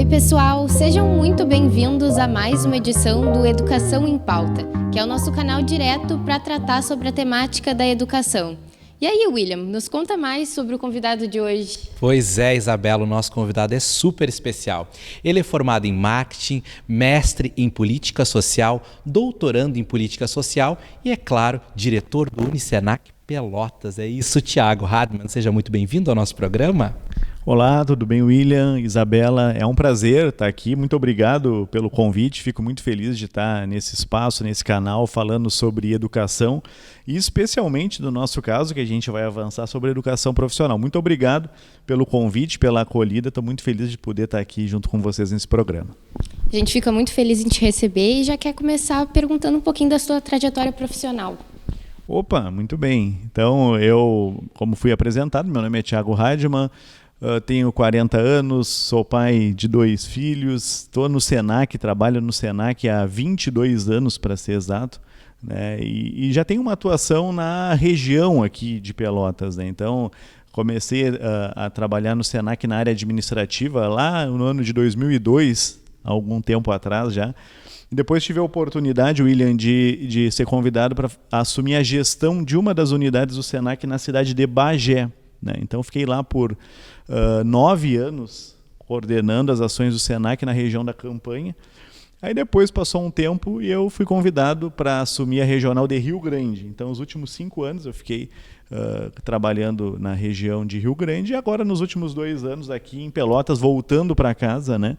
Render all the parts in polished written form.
Oi, pessoal! Sejam muito bem-vindos a mais uma edição do Educação em Pauta, que é o nosso canal direto para tratar sobre a temática da educação. E aí, William, nos conta mais sobre o convidado de hoje. Pois é, Isabela, o nosso convidado é super especial. Ele é formado em marketing, mestre em política social, doutorando em política social e, é claro, diretor do Unicenac Pelotas. É isso, Thiago Hardman. Seja muito bem-vindo ao nosso programa. Olá, tudo bem, William, Isabela? É um prazer estar aqui. Muito obrigado pelo convite. Fico muito feliz de estar nesse espaço, nesse canal, falando sobre educação e especialmente no nosso caso, que a gente vai avançar sobre educação profissional. Muito obrigado pelo convite, pela acolhida. Estou muito feliz de poder estar aqui junto com vocês nesse programa. A gente fica muito feliz em te receber e já quer começar perguntando um pouquinho da sua trajetória profissional. Opa, muito bem. Então, como fui apresentado, meu nome é Thiago Hardman. Tenho 40 anos, sou pai de 2 filhos, estou no Senac, trabalho no Senac há 22 anos, para ser exato, né? E já tenho uma atuação na região aqui de Pelotas, né? Então, comecei a trabalhar no Senac na área administrativa lá no ano de 2002, há algum tempo atrás já. Depois tive a oportunidade, William, de ser convidado para assumir a gestão de uma das unidades do Senac na cidade de Bagé, né? Então, fiquei lá por 9 anos coordenando as ações do Senac na região da Campanha. Aí depois passou um tempo e eu fui convidado para assumir a regional de Rio Grande. Então, os últimos 5 anos eu fiquei trabalhando na região de Rio Grande e agora nos últimos 2 anos aqui em Pelotas, voltando para casa, né?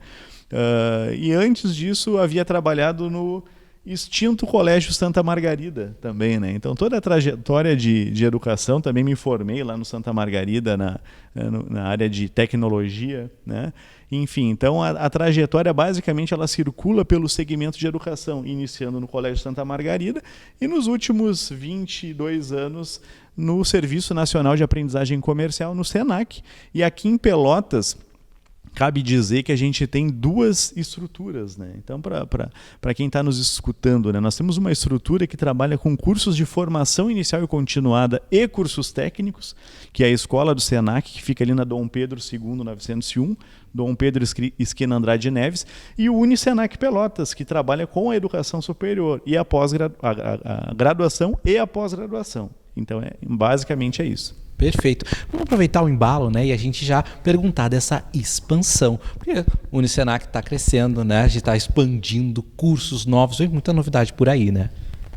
E antes disso havia trabalhado no extinto Colégio Santa Margarida também, né? Então toda a trajetória de educação, também me formei lá no Santa Margarida na área de tecnologia, né? Enfim, então a trajetória basicamente ela circula pelo segmento de educação, iniciando no Colégio Santa Margarida e nos últimos 22 anos no Serviço Nacional de Aprendizagem Comercial, no Senac, e aqui em Pelotas cabe dizer que a gente tem 2 estruturas, né? Então, para quem está nos escutando, né, nós temos uma estrutura que trabalha com cursos de formação inicial e continuada e cursos técnicos, que é a Escola do Senac, que fica ali na Dom Pedro II, 901, Dom Pedro esquina Andrade Neves, e o Unicenac Pelotas, que trabalha com a educação superior, e a graduação e a pós-graduação. Então, basicamente é isso. Perfeito. Vamos aproveitar o embalo, né, e a gente já perguntar dessa expansão. Porque o Unicenac está crescendo, né, a gente está expandindo cursos novos, vem muita novidade por aí, né?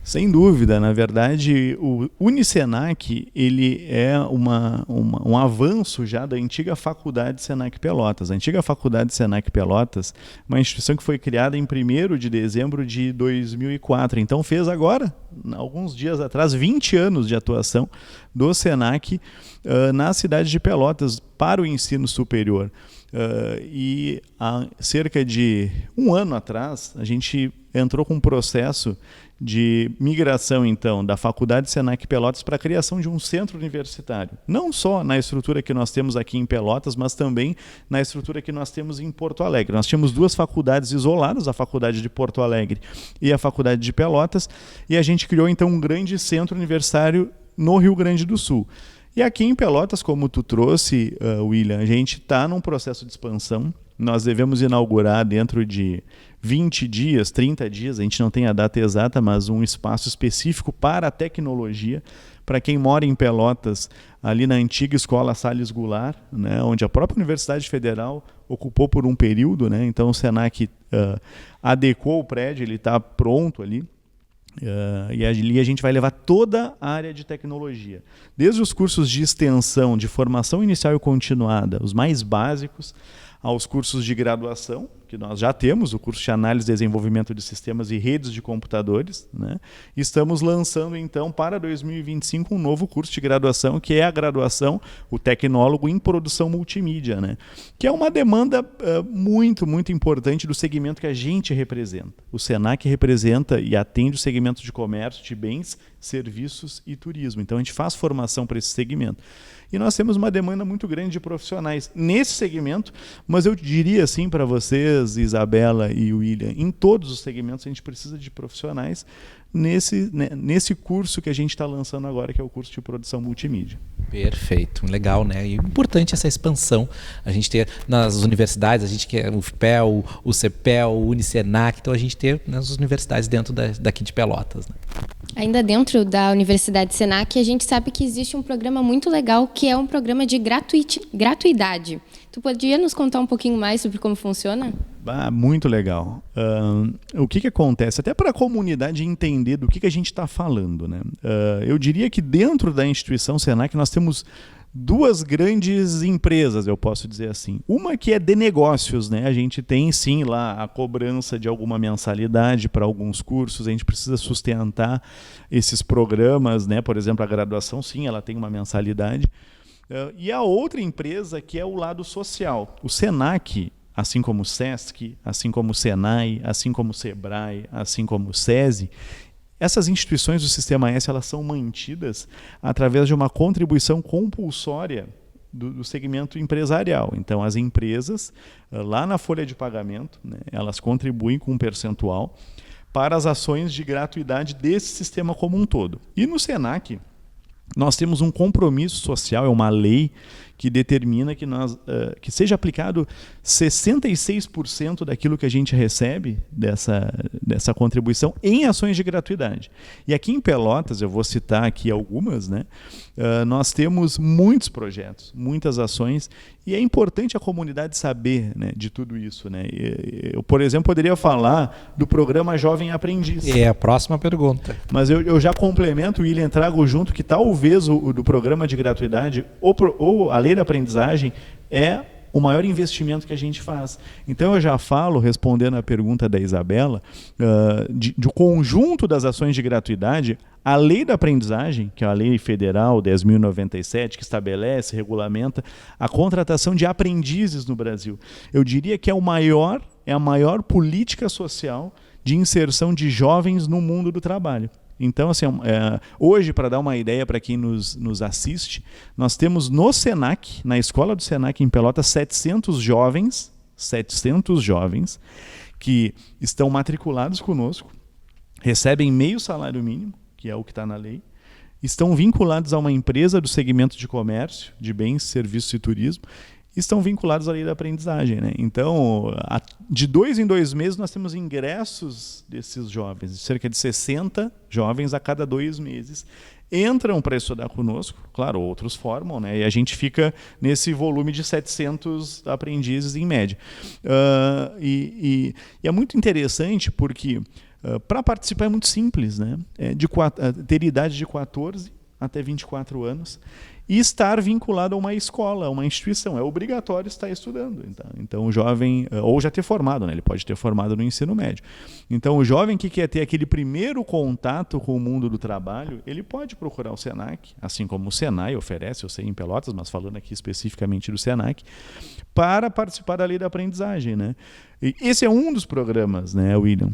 Sem dúvida, na verdade, o Unicenac ele é um avanço já da antiga Faculdade Senac Pelotas. A antiga Faculdade Senac Pelotas, uma instituição que foi criada em 1º de dezembro de 2004. Então fez agora, alguns dias atrás, 20 anos de atuação do Senac na cidade de Pelotas para o ensino superior. E há cerca de 1 ano atrás, a gente entrou com um processo de migração, então, da Faculdade Senac Pelotas para a criação de um centro universitário. Não só na estrutura que nós temos aqui em Pelotas, mas também na estrutura que nós temos em Porto Alegre. Nós tínhamos 2 faculdades isoladas, a Faculdade de Porto Alegre e a Faculdade de Pelotas, e a gente criou, então, um grande centro universitário no Rio Grande do Sul. E aqui em Pelotas, como tu trouxe, William, a gente está num processo de expansão. Nós devemos inaugurar dentro de 20 dias, 30 dias, a gente não tem a data exata, mas um espaço específico para a tecnologia. Para quem mora em Pelotas, ali na antiga Escola Salles Goulart, né, onde a própria Universidade Federal ocupou por um período, né, então o Senac adequou o prédio, ele está pronto ali. E ali a gente vai levar toda a área de tecnologia, desde os cursos de extensão, de formação inicial e continuada, os mais básicos, aos cursos de graduação, que nós já temos, o curso de Análise e Desenvolvimento de Sistemas e Redes de Computadores, né? Estamos lançando, então, para 2025, um novo curso de graduação, que é a graduação, o Tecnólogo em Produção Multimídia, né? Que é uma demanda muito, muito importante do segmento que a gente representa. O Senac representa e atende o segmento de comércio, de bens, serviços e turismo. Então, a gente faz formação para esse segmento. E nós temos uma demanda muito grande de profissionais nesse segmento, mas eu diria assim para vocês, vocês, Isabela e William, em todos os segmentos a gente precisa de profissionais nesse curso que a gente está lançando agora, que é o curso de produção multimídia. Perfeito, legal, né? E importante essa expansão. A gente ter nas universidades, a gente quer o FPEL, o CEPEL, o Unicenac, então a gente ter nas universidades dentro daqui de Pelotas, né? Ainda dentro da Universidade Senac, a gente sabe que existe um programa muito legal, que é um programa de gratuidade. Tu podia nos contar um pouquinho mais sobre como funciona? Muito legal. O que acontece? Até para a comunidade entender do que a gente está falando, né? Eu diria que dentro da instituição Senac nós temos duas grandes empresas, eu posso dizer assim. Uma que é de negócios, né? A gente tem sim lá a cobrança de alguma mensalidade para alguns cursos, a gente precisa sustentar esses programas, né? Por exemplo, a graduação, sim, ela tem uma mensalidade. E a outra empresa que é o lado social. O Senac, assim como o SESC, assim como o Senai, assim como o Sebrae, assim como o SESI, essas instituições do Sistema S, elas são mantidas através de uma contribuição compulsória do segmento empresarial. Então, as empresas, lá na folha de pagamento, né, elas contribuem com um percentual para as ações de gratuidade desse sistema como um todo. E no Senac, nós temos um compromisso social, é uma lei que determina que seja aplicado 66% daquilo que a gente recebe dessa contribuição em ações de gratuidade. E aqui em Pelotas, eu vou citar aqui algumas, né? Nós temos muitos projetos, muitas ações, e é importante a comunidade saber, né, de tudo isso, né? Eu, por exemplo, poderia falar do programa Jovem Aprendiz. É a próxima pergunta. Mas eu já complemento, William, trago junto que talvez o do programa de gratuidade ou a lei da aprendizagem é o maior investimento que a gente faz. Então eu já falo, respondendo a pergunta da Isabela, do conjunto das ações de gratuidade, a lei da aprendizagem, que é a lei federal 10.097, que estabelece, regulamenta a contratação de aprendizes no Brasil. Eu diria que é a maior política social de inserção de jovens no mundo do trabalho. Então, assim, hoje, para dar uma ideia para quem nos assiste, nós temos no Senac, na escola do Senac em Pelotas, 700 jovens que estão matriculados conosco, recebem meio salário mínimo, que é o que está na lei, estão vinculados a uma empresa do segmento de comércio, de bens, serviços e turismo, estão vinculados à lei da aprendizagem, né? Então, de 2 em 2 meses, nós temos ingressos desses jovens, cerca de 60 jovens a cada 2 meses, entram para estudar conosco, claro, outros formam, né? E a gente fica nesse volume de 700 aprendizes em média. E é muito interessante porque para participar é muito simples, né? Ter idade de 14 até 24 anos, e estar vinculado a uma escola, a uma instituição. É obrigatório estar estudando. Então o jovem, ou já ter formado, né? Ele pode ter formado no ensino médio. Então o jovem que quer ter aquele primeiro contato com o mundo do trabalho, ele pode procurar o Senac, assim como o Senai oferece, eu sei em Pelotas, mas falando aqui especificamente do Senac, para participar da lei da aprendizagem, né? E esse é um dos programas, né, William?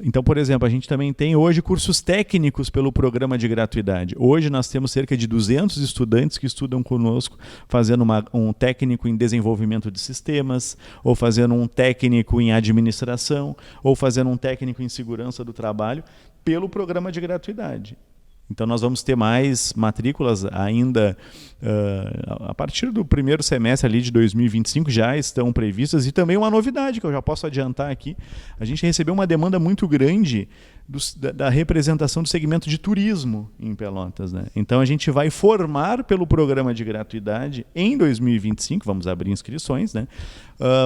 Então, por exemplo, a gente também tem hoje cursos técnicos pelo programa de gratuidade. Hoje nós temos cerca de 200 estudantes que estudam conosco, fazendo um técnico em desenvolvimento de sistemas, ou fazendo um técnico em administração, ou fazendo um técnico em segurança do trabalho, pelo programa de gratuidade. Então nós vamos ter mais matrículas ainda a partir do primeiro semestre ali de 2025, já estão previstas. E também uma novidade que eu já posso adiantar aqui, a gente recebeu uma demanda muito grande da representação do segmento de turismo em Pelotas, né? Então a gente vai formar pelo programa de gratuidade em 2025, vamos abrir inscrições, né?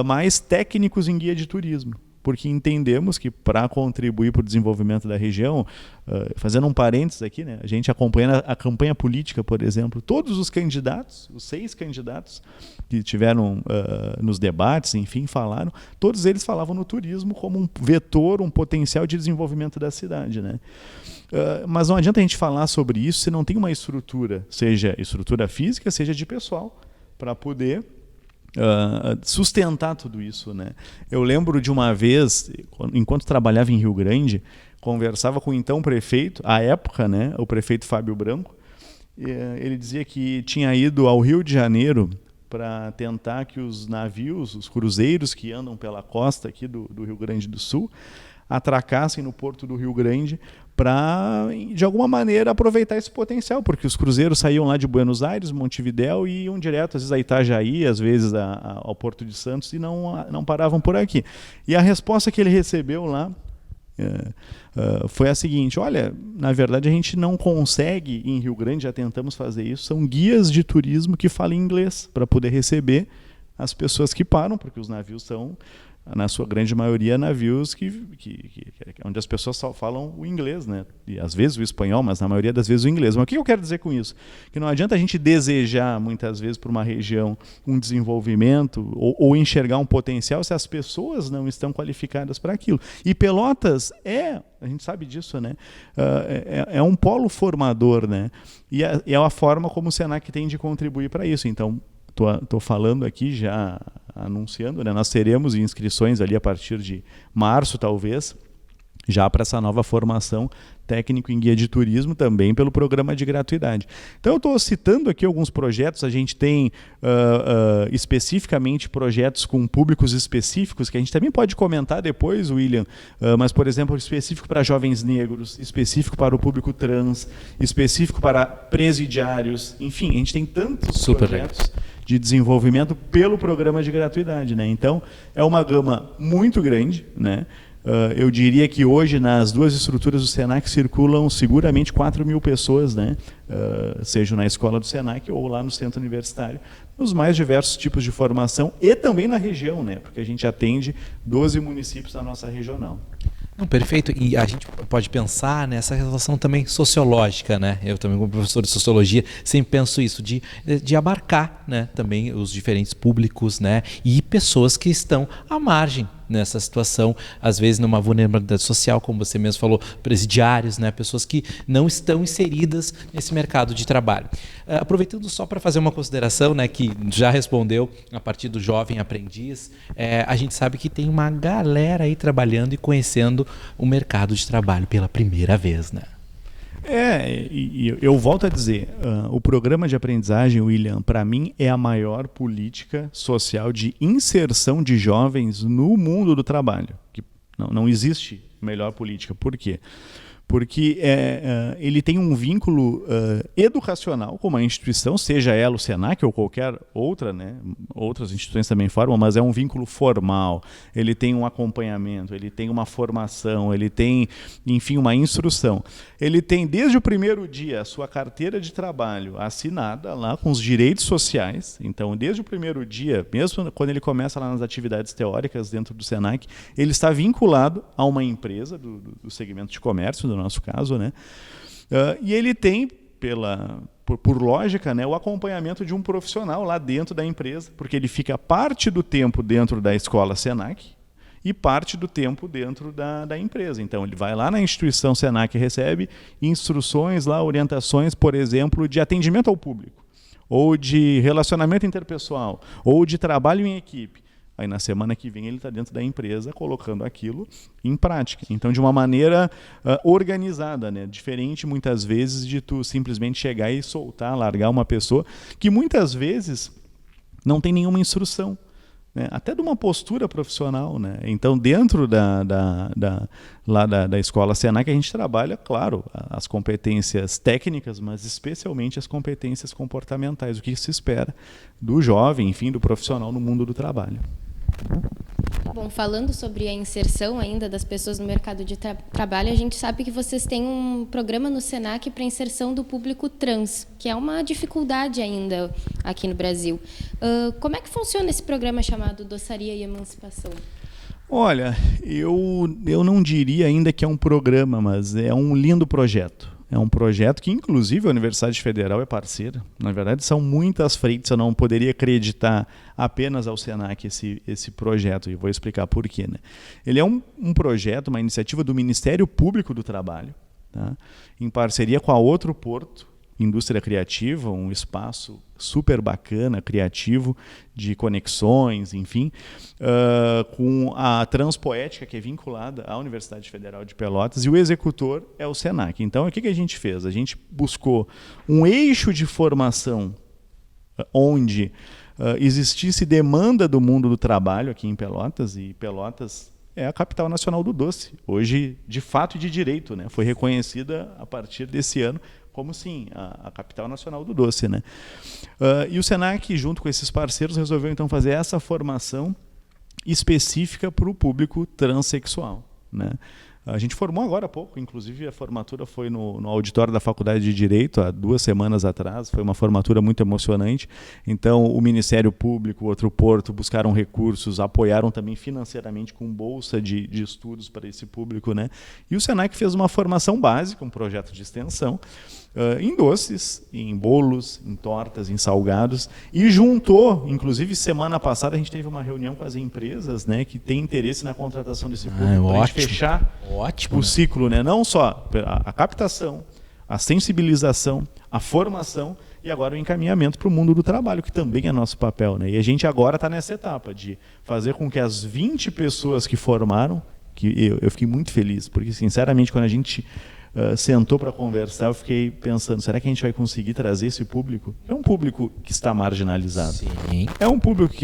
Mais técnicos em guia de turismo, porque entendemos que para contribuir para o desenvolvimento da região, fazendo um parênteses aqui, né, a gente acompanha a campanha política, por exemplo, todos os candidatos, os 6 candidatos que tiveram nos debates, enfim, falaram, todos eles falavam no turismo como um vetor, um potencial de desenvolvimento da cidade, né? Mas não adianta a gente falar sobre isso se não tem uma estrutura, seja estrutura física, seja de pessoal, para poder sustentar tudo isso, né? Eu lembro de uma vez, enquanto trabalhava em Rio Grande, conversava com o então prefeito, à época, né, o prefeito Fábio Branco, e ele dizia que tinha ido ao Rio de Janeiro para tentar que os navios, os cruzeiros que andam pela costa aqui do Rio Grande do Sul, atracassem no porto do Rio Grande para, de alguma maneira, aproveitar esse potencial, porque os cruzeiros saíam lá de Buenos Aires, Montevidéu, e iam direto, às vezes, a Itajaí, às vezes ao Porto de Santos, e não paravam por aqui. E a resposta que ele recebeu lá foi a seguinte: olha, na verdade a gente não consegue em Rio Grande, já tentamos fazer isso, são guias de turismo que falam inglês para poder receber as pessoas que param, porque os navios são, na sua grande maioria, navios onde as pessoas só falam o inglês, né? E às vezes o espanhol, mas na maioria das vezes o inglês. Mas o que eu quero dizer com isso? Que não adianta a gente desejar, muitas vezes, para uma região um desenvolvimento ou enxergar um potencial se as pessoas não estão qualificadas para aquilo. E Pelotas a gente sabe disso, né? É um polo formador, né? E é a forma como o Senac tem de contribuir para isso. Então, estou falando aqui, já anunciando, né? Nós teremos inscrições ali a partir de março, talvez, já para essa nova formação técnico em guia de turismo, também pelo programa de gratuidade. Então, eu estou citando aqui alguns projetos. A gente tem especificamente projetos com públicos específicos, que a gente também pode comentar depois, William, mas, por exemplo, específico para jovens negros, específico para o público trans, específico para presidiários, enfim, a gente tem tantos projetos de desenvolvimento pelo programa de gratuidade, né? Então, é uma gama muito grande, né? Eu diria que hoje, nas duas estruturas do Senac, circulam seguramente 4.000 pessoas, né? Seja na escola do Senac ou lá no centro universitário, nos mais diversos tipos de formação, e também na região, né? Porque a gente atende 12 municípios da nossa regional. Perfeito. E a gente pode pensar nessa relação também sociológica, né? Eu também, como professor de sociologia, sempre penso isso, de abarcar, né, também os diferentes públicos, né, e pessoas que estão à margem nessa situação, às vezes numa vulnerabilidade social, como você mesmo falou, presidiários, né, pessoas que não estão inseridas nesse mercado de trabalho. Aproveitando só para fazer uma consideração, né, que já respondeu a partir do jovem aprendiz, a gente sabe que tem uma galera aí trabalhando e conhecendo o mercado de trabalho pela primeira vez, né? E eu volto a dizer, o programa de aprendizagem, William, para mim é a maior política social de inserção de jovens no mundo do trabalho. Que não existe melhor política. Por quê? Porque ele tem um vínculo educacional com uma instituição, seja ela o Senac ou qualquer outra, né? Outras instituições também formam, mas é um vínculo formal. Ele tem um acompanhamento, ele tem uma formação, ele tem, enfim, uma instrução. Ele tem, desde o primeiro dia, a sua carteira de trabalho assinada lá com os direitos sociais. Então, desde o primeiro dia, mesmo quando ele começa lá nas atividades teóricas dentro do Senac, ele está vinculado a uma empresa do segmento de comércio, no nosso caso, né? E ele tem, por lógica, né, o acompanhamento de um profissional lá dentro da empresa, porque ele fica parte do tempo dentro da escola Senac e parte do tempo dentro da empresa. Então, ele vai lá na instituição Senac e recebe instruções, lá, orientações, por exemplo, de atendimento ao público, ou de relacionamento interpessoal, ou de trabalho em equipe. Aí, na semana que vem, ele está dentro da empresa colocando aquilo em prática. Então, de uma maneira organizada, né? Diferente, muitas vezes, de tu simplesmente chegar e soltar, largar uma pessoa que, muitas vezes, não tem nenhuma instrução, né? Até de uma postura profissional, né? Então, dentro da escola Senac, a gente trabalha, claro, as competências técnicas, mas especialmente as competências comportamentais, o que se espera do jovem, enfim, do profissional no mundo do trabalho. Bom, falando sobre a inserção ainda das pessoas no mercado de trabalho, a gente sabe que vocês têm um programa no Senac para inserção do público trans, que é uma dificuldade ainda aqui no Brasil. Como é que funciona esse programa chamado Doçaria e Emancipação? Olha, eu não diria ainda que é um programa, mas é um lindo projeto. É um projeto que, inclusive, a Universidade Federal é parceira. Na verdade, são muitas frentes. Eu não poderia acreditar apenas ao Senac esse projeto, e vou explicar por quê, né? Ele é um projeto, uma iniciativa do Ministério Público do Trabalho, tá? Em parceria com a Outro Porto, Indústria Criativa, um espaço super bacana, criativo, de conexões, enfim, com a Transpoética, que é vinculada à Universidade Federal de Pelotas, e o executor é o Senac. Então, o que a gente fez? A gente buscou um eixo de formação onde existisse demanda do mundo do trabalho aqui em Pelotas, e Pelotas é a capital nacional do doce, hoje de fato e de direito, né? Foi reconhecida a partir desse ano como, sim, a capital nacional do doce, né? E o Senac, junto com esses parceiros, resolveu então fazer essa formação específica para o público transexual, né? A gente formou agora há pouco, inclusive a formatura foi no auditório da Faculdade de Direito, há 2 semanas atrás, foi uma formatura muito emocionante. Então o Ministério Público, o Outro Porto, buscaram recursos, apoiaram também financeiramente com bolsa de estudos para esse público, né? E o Senac fez uma formação básica, um projeto de extensão, em doces, em bolos, em tortas, em salgados, e juntou, inclusive semana passada a gente teve uma reunião com as empresas, né, que têm interesse na contratação desse público, para a gente fechar o ciclo, né? Não só a captação, a sensibilização, a formação e agora o encaminhamento para o mundo do trabalho, que também é nosso papel, né? E a gente agora está nessa etapa de fazer com que as 20 pessoas que formaram, que eu fiquei muito feliz, porque sinceramente quando a gente sentou para conversar, eu fiquei pensando, será que a gente vai conseguir trazer esse público? É um público que está marginalizado. Sim. É um público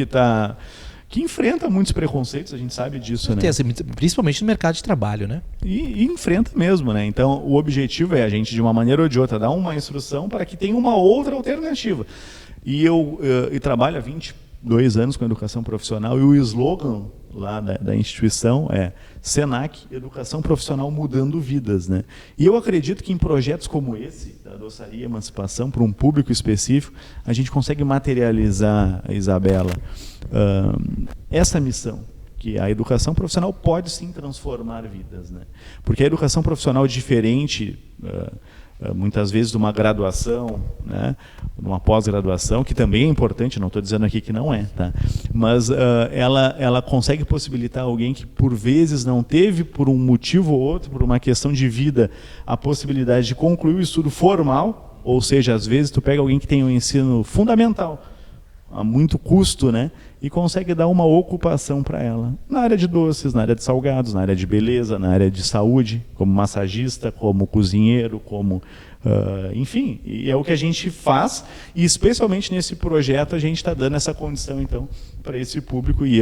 que enfrenta muitos preconceitos, a gente sabe disso, né? Principalmente no mercado de trabalho, né? E enfrenta mesmo, né? Então, o objetivo é a gente, de uma maneira ou de outra, dar uma instrução para que tenha uma outra alternativa. E eu trabalho há 22 anos com educação profissional, e o slogan lá da instituição é Senac, Educação Profissional Mudando Vidas, né? E eu acredito que em projetos como esse, da Doçaria Emancipação, para um público específico, a gente consegue materializar, Isabela, essa missão, que a educação profissional pode sim transformar vidas, né? Porque a educação profissional é diferente, muitas vezes, de uma graduação, né, uma pós-graduação, que também é importante, não estou dizendo aqui que não é, tá? Mas ela consegue possibilitar alguém que, por vezes, não teve, por um motivo ou outro, por uma questão de vida, a possibilidade de concluir o estudo formal, ou seja, às vezes tu pega alguém que tem um ensino fundamental, a muito custo, né, e consegue dar uma ocupação para ela, na área de doces, na área de salgados, na área de beleza, na área de saúde, como massagista, como cozinheiro, como enfim, e é o que a gente faz, e especialmente nesse projeto a gente está dando essa condição então para esse público. E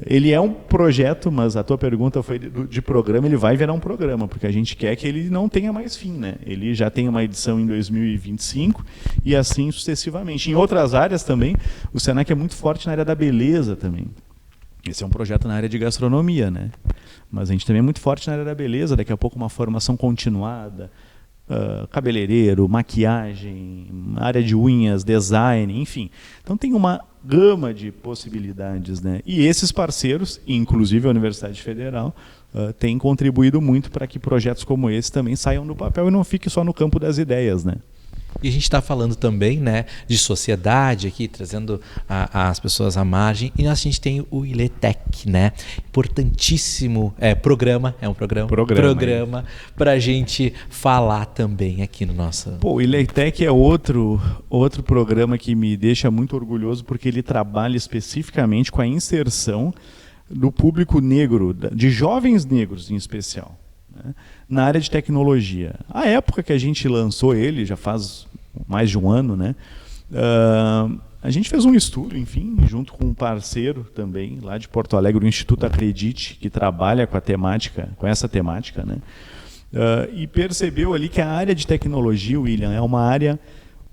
ele é um projeto, mas a tua pergunta foi de programa, ele vai virar um programa, porque a gente quer que ele não tenha mais fim, né? Ele já tem uma edição em 2025 e assim sucessivamente. Em outras áreas também, o Senac é muito forte na área da beleza também. Esse é um projeto na área de gastronomia, né? Mas a gente também é muito forte na área da beleza, daqui a pouco uma formação continuada, cabeleireiro, maquiagem, área de unhas, design, enfim. Então tem uma gama de possibilidades, né? E esses parceiros, inclusive a Universidade Federal, têm contribuído muito para que projetos como esse também saiam do papel e não fiquem só no campo das ideias, né? E a gente está falando também, né, de sociedade aqui, trazendo as pessoas à margem. E a gente tem o Iletec, né? Importantíssimo programa, é um programa para a gente falar também aqui no nosso... Pô, o Iletec é outro programa que me deixa muito orgulhoso, porque ele trabalha especificamente com a inserção do público negro, de jovens negros em especial, né, na área de tecnologia. A época que a gente lançou ele, já faz mais de um ano, né? A gente fez um estudo, enfim, junto com um parceiro também, lá de Porto Alegre, o Instituto Acredite, que trabalha com essa temática, né? E percebeu ali que a área de tecnologia, William, é uma área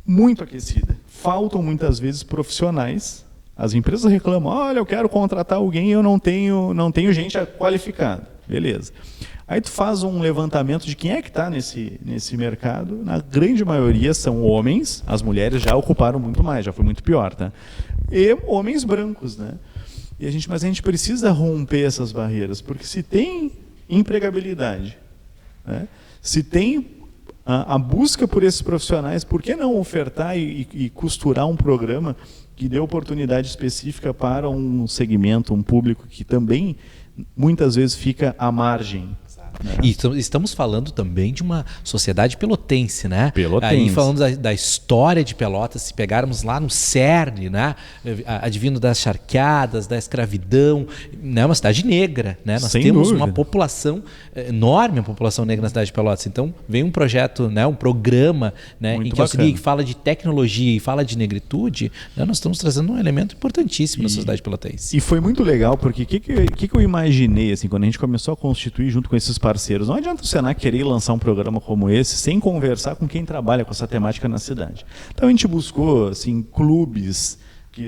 muito aquecida. Faltam muitas vezes profissionais. As empresas reclamam, olha, eu quero contratar alguém e eu não tenho gente qualificada. Beleza. Aí tu faz um levantamento de quem é que está nesse mercado. Na grande maioria são homens, as mulheres já ocuparam muito mais, já foi muito pior, tá? E homens brancos, né? Mas a gente precisa romper essas barreiras, porque se tem empregabilidade, né? Se tem a busca por esses profissionais, por que não ofertar e costurar um programa que dê oportunidade específica para um segmento, um público que também muitas vezes fica à margem Né? E estamos falando também de uma sociedade pelotense, né? Pelotense. Aí falando da história de Pelotas, se pegarmos lá no cerne, né? Advindo das charqueadas, da escravidão, né? Uma cidade negra, né? Nós Sem temos dúvida. uma população enorme, a população negra na cidade de Pelotas. Então vem um projeto, né? Um programa, né? Muito em que auxilia, bacana. que fala de tecnologia e fala de negritude, né? Nós estamos trazendo um elemento importantíssimo na sociedade pelotense. E foi muito legal, porque o que eu imaginei, assim, quando a gente começou a constituir junto com esses parceiros? Não adianta o Senac querer lançar um programa como esse sem conversar com quem trabalha com essa temática na cidade. Então a gente buscou, assim, clubes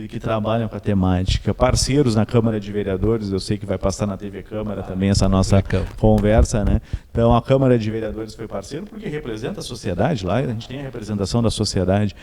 que trabalham com a temática, parceiros na Câmara de Vereadores, eu sei que vai passar na TV Câmara também essa nossa conversa, né? Então a Câmara de Vereadores foi parceiro porque representa a sociedade lá, a gente tem a representação da sociedade,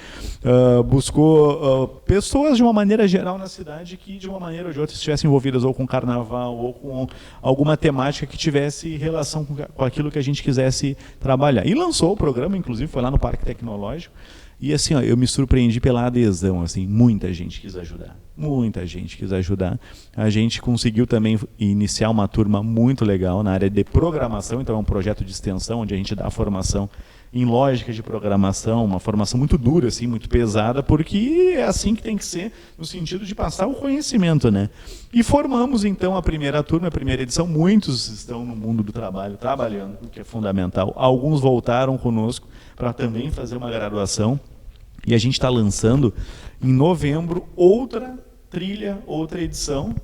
buscou pessoas de uma maneira geral na cidade que de uma maneira ou de outra estivessem envolvidas ou com carnaval ou com alguma temática que tivesse relação com aquilo que a gente quisesse trabalhar. E lançou o programa, inclusive foi lá no Parque Tecnológico. E assim, eu me surpreendi pela adesão, assim, muita gente quis ajudar. Muita gente quis ajudar. A gente conseguiu também iniciar uma turma muito legal na área de programação, então é um projeto de extensão onde a gente dá formação em lógica de programação, uma formação muito dura, assim, muito pesada, porque é assim que tem que ser, no sentido de passar o conhecimento, né? E formamos, então, a primeira turma, a primeira edição. Muitos estão no mundo do trabalho, trabalhando, o que é fundamental. Alguns voltaram conosco para também fazer uma graduação. E a gente está lançando, em novembro, outra trilha, outra edição,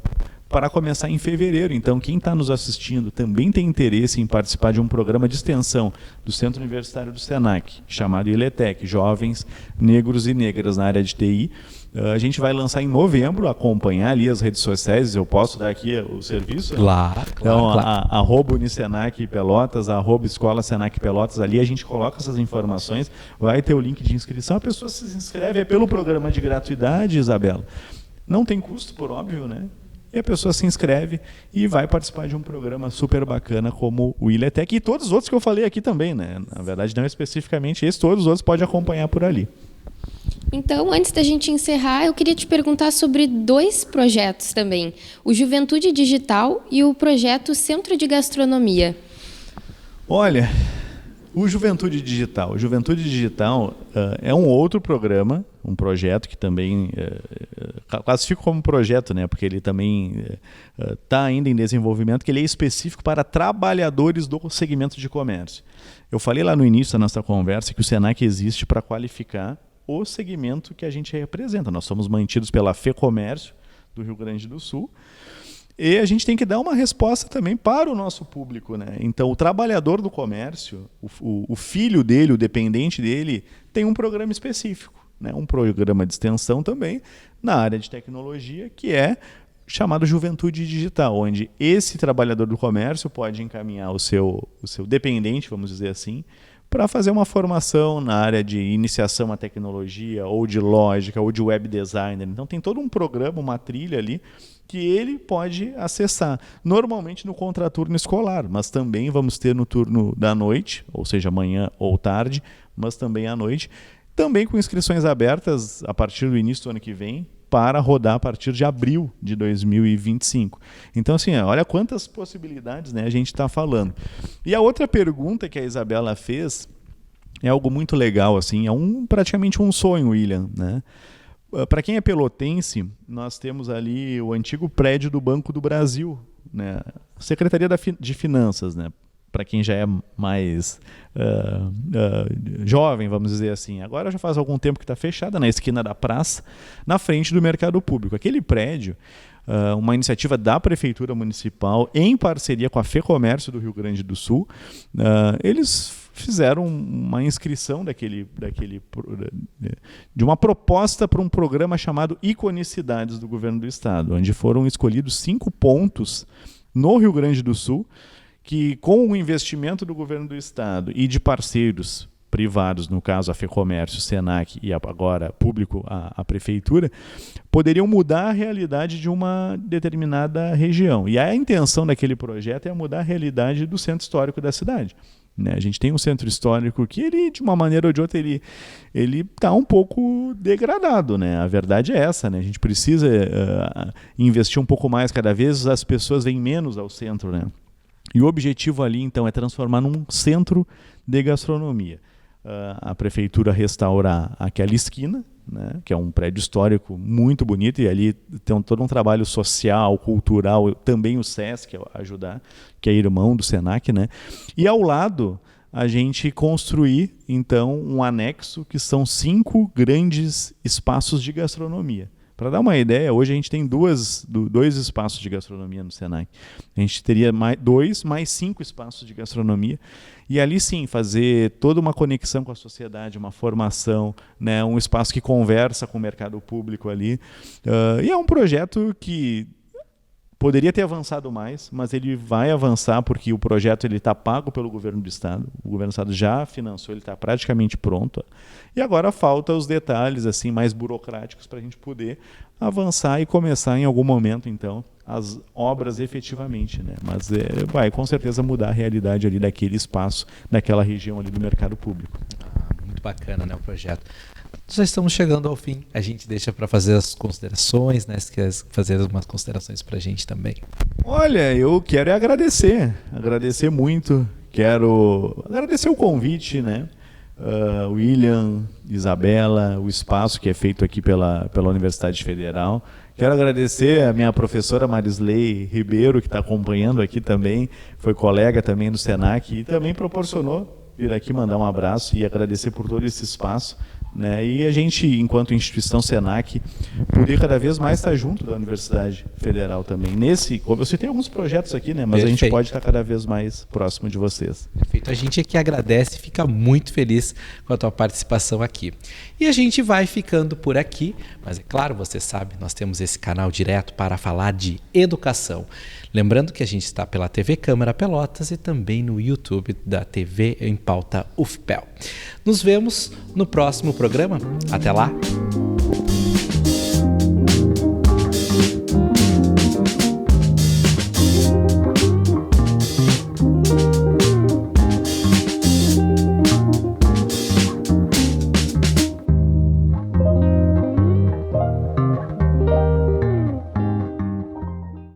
para começar em fevereiro. Então, quem está nos assistindo também tem interesse em participar de um programa de extensão do Centro Universitário do Senac, chamado ILETEC, Jovens Negros e Negras na área de TI. A gente vai lançar em novembro, acompanhar ali as redes sociais, eu posso dar aqui o serviço? Claro, Então, claro. @Unisenac Pelotas, @Escola Senac Pelotas, ali a gente coloca essas informações, vai ter o link de inscrição, a pessoa se inscreve, é pelo programa de gratuidade, Isabela. Não tem custo, por óbvio, né? E a pessoa se inscreve e vai participar de um programa super bacana como o ILETEC e todos os outros que eu falei aqui também, né? Na verdade, não especificamente esse, todos os outros pode acompanhar por ali. Então, antes da gente encerrar, eu queria te perguntar sobre 2 projetos também. O Juventude Digital e o projeto Centro de Gastronomia. Olha, o Juventude Digital. O Juventude Digital é um outro programa, um projeto que também classifico como projeto, né? Porque ele também está ainda em desenvolvimento, que ele é específico para trabalhadores do segmento de comércio. Eu falei lá no início da nossa conversa que o Senac existe para qualificar o segmento que a gente representa. Nós somos mantidos pela FEComércio do Rio Grande do Sul e a gente tem que dar uma resposta também para o nosso público, né? Então, o trabalhador do comércio, o filho dele, o dependente dele, tem um programa específico, né? Um programa de extensão também na área de tecnologia, que é chamado Juventude Digital, onde esse trabalhador do comércio pode encaminhar o seu dependente, vamos dizer assim, para fazer uma formação na área de iniciação à tecnologia, ou de lógica, ou de web designer. Então tem todo um programa, uma trilha ali, que ele pode acessar. Normalmente no contraturno escolar, mas também vamos ter no turno da noite, ou seja, manhã ou tarde, mas também à noite. Também com inscrições abertas a partir do início do ano que vem, para rodar a partir de abril de 2025. Então, assim, olha quantas possibilidades, né, a gente está falando. E a outra pergunta que a Isabela fez é algo muito legal, assim, praticamente um sonho, William, né? Para quem é pelotense, nós temos ali o antigo prédio do Banco do Brasil, né? Secretaria de Finanças, né? Para quem já é mais jovem, vamos dizer assim. Agora já faz algum tempo que está fechada, na esquina da praça, na frente do mercado público. Aquele prédio, uma iniciativa da Prefeitura Municipal, em parceria com a FEComércio do Rio Grande do Sul, eles fizeram uma inscrição de uma proposta para um programa chamado Iconicidades do Governo do Estado, onde foram escolhidos 5 pontos no Rio Grande do Sul, que com o investimento do governo do estado e de parceiros privados, no caso a FEComércio, o Senac e agora público, a prefeitura, poderiam mudar a realidade de uma determinada região. E a intenção daquele projeto é mudar a realidade do centro histórico da cidade. Né? A gente tem um centro histórico que, ele, de uma maneira ou de outra, ele está um pouco degradado. Né? A verdade é essa. Né? A gente precisa investir um pouco mais cada vez, as pessoas vêm menos ao centro, né? E o objetivo ali, então, é transformar num centro de gastronomia. A prefeitura restaura aquela esquina, né, que é um prédio histórico muito bonito, e ali tem todo um trabalho social, cultural, também o SESC ajudar, que é irmão do SENAC, né? E ao lado a gente construir, então, um anexo que são 5 grandes espaços de gastronomia. Para dar uma ideia, hoje a gente tem dois espaços de gastronomia no SENAC. A gente teria mais 5 espaços de gastronomia. E ali sim, fazer toda uma conexão com a sociedade, uma formação, né, um espaço que conversa com o mercado público ali. E é um projeto que poderia ter avançado mais, mas ele vai avançar porque o projeto está pago pelo governo do estado. O governo do estado já financiou, ele está praticamente pronto. E agora falta os detalhes assim mais burocráticos para a gente poder avançar e começar em algum momento, então, as obras efetivamente, né? Mas vai com certeza mudar a realidade ali daquele espaço, daquela região ali do mercado público. Muito bacana, né, o projeto. Já estamos chegando ao fim. A gente deixa para fazer as considerações, né? Se quer fazer umas considerações para a gente também. Olha, eu quero agradecer muito. Quero agradecer o convite, né? William, Isabela, o espaço que é feito aqui pela Universidade Federal. Quero agradecer a minha professora Marisley Ribeiro, que está acompanhando aqui também, foi colega também do SENAC e também proporcionou vir aqui mandar um abraço e agradecer por todo esse espaço. Né? E a gente, enquanto instituição SENAC, poder cada vez mais estar junto da Universidade Federal também. Como eu citei alguns projetos aqui, né? Mas Perfeito. A gente pode estar cada vez mais próximo de vocês. Perfeito. A gente aqui agradece e fica muito feliz com a tua participação aqui. E a gente vai ficando por aqui, mas é claro, você sabe, nós temos esse canal direto para falar de educação. Lembrando que a gente está pela TV Câmara Pelotas e também no YouTube da TV em Pauta UFPEL. Nos vemos no próximo programa. Até lá!